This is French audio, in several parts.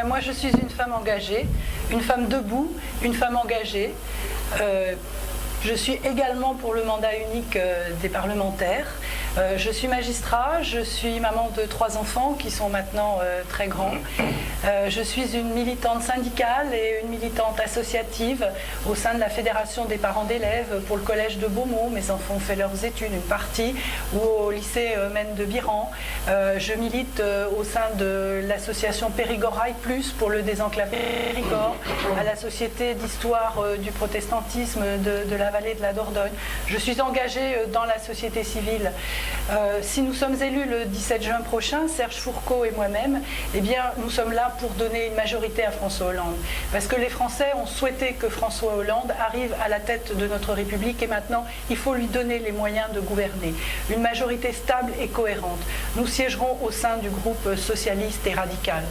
Moi, je suis une femme engagée, une femme debout, une femme engagée. Je suis également pour le mandat unique des parlementaires. Je suis magistrat, je suis maman de 3 enfants qui sont maintenant très grands. Je suis une militante syndicale et une militante associative au sein de la Fédération des parents d'élèves pour le collège de Beaumont. Mes enfants ont fait leurs études, une partie, ou au lycée Maine de Biran. Je milite au sein de l'association Périgord Rail Plus pour le désenclavé Périgord, à la Société d'histoire du protestantisme de la vallée de la Dordogne. Je suis engagée dans la société civile. Si nous sommes élus le 17 juin prochain, Serge Fourcault et moi-même, eh bien, nous sommes là pour donner une majorité à François Hollande. Parce que les Français ont souhaité que François Hollande arrive à la tête de notre République et maintenant, il faut lui donner les moyens de gouverner. Une majorité stable et cohérente. Nous siégerons au sein du groupe socialiste et radical.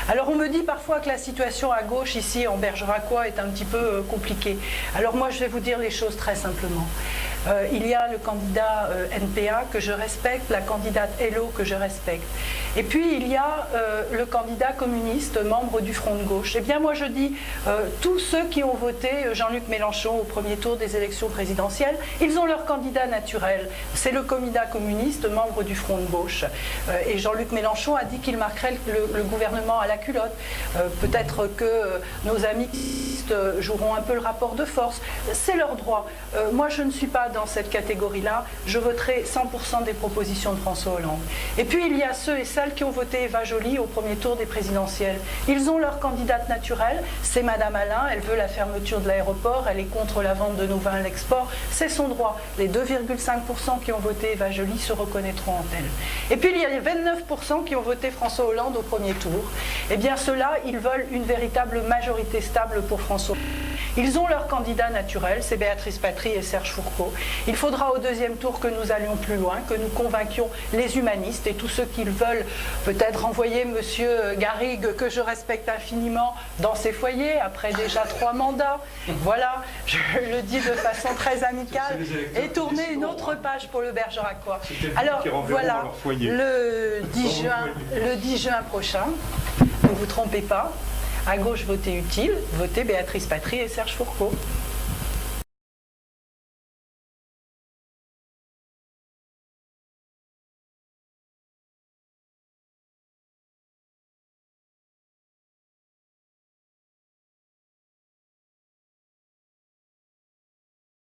Alors, on me dit parfois que la situation à gauche, ici, en Bergeracois, est un petit peu compliquée. Alors moi, je vais vous dire les choses très simplement. Il y a le candidat NPA que je respecte, la candidate Hello que je respecte. Et puis il y a le candidat communiste, membre du Front de gauche. Eh bien moi je dis, tous ceux qui ont voté Jean-Luc Mélenchon au premier tour des élections présidentielles, ils ont leur candidat naturel. C'est le candidat communiste, membre du Front de gauche. Et Jean-Luc Mélenchon a dit qu'il marquerait le gouvernement à la culotte. Peut-être que nos amis joueront un peu le rapport de force. C'est leur droit. Moi je ne suis pas dans cette catégorie-là, je voterai 100% des propositions de François Hollande. Et puis il y a ceux et celles qui ont voté Eva Joly au premier tour des présidentielles. Ils ont leur candidate naturelle, c'est Madame Alain, elle veut la fermeture de l'aéroport, elle est contre la vente de nos vins à l'export, c'est son droit. Les 2,5% qui ont voté Eva Joly se reconnaîtront en elle. Et puis il y a les 29% qui ont voté François Hollande au premier tour. Eh bien ceux-là, ils veulent une véritable majorité stable pour François. Ils ont leur candidat naturel, c'est Béatrice Patry et Serge Fourcault. Il faudra au deuxième tour que nous allions plus loin, que nous convainquions les humanistes et tous ceux qui veulent peut-être envoyer M. Garrigue, que je respecte infiniment, dans ses foyers, après déjà 3 mandats. Voilà, je le dis de façon très amicale, et tourner une autre page pour le Bergeracois. Alors voilà, le 10 juin prochain, ne vous trompez pas, à gauche votez utile, votez Béatrice Patry et Serge Fourcault.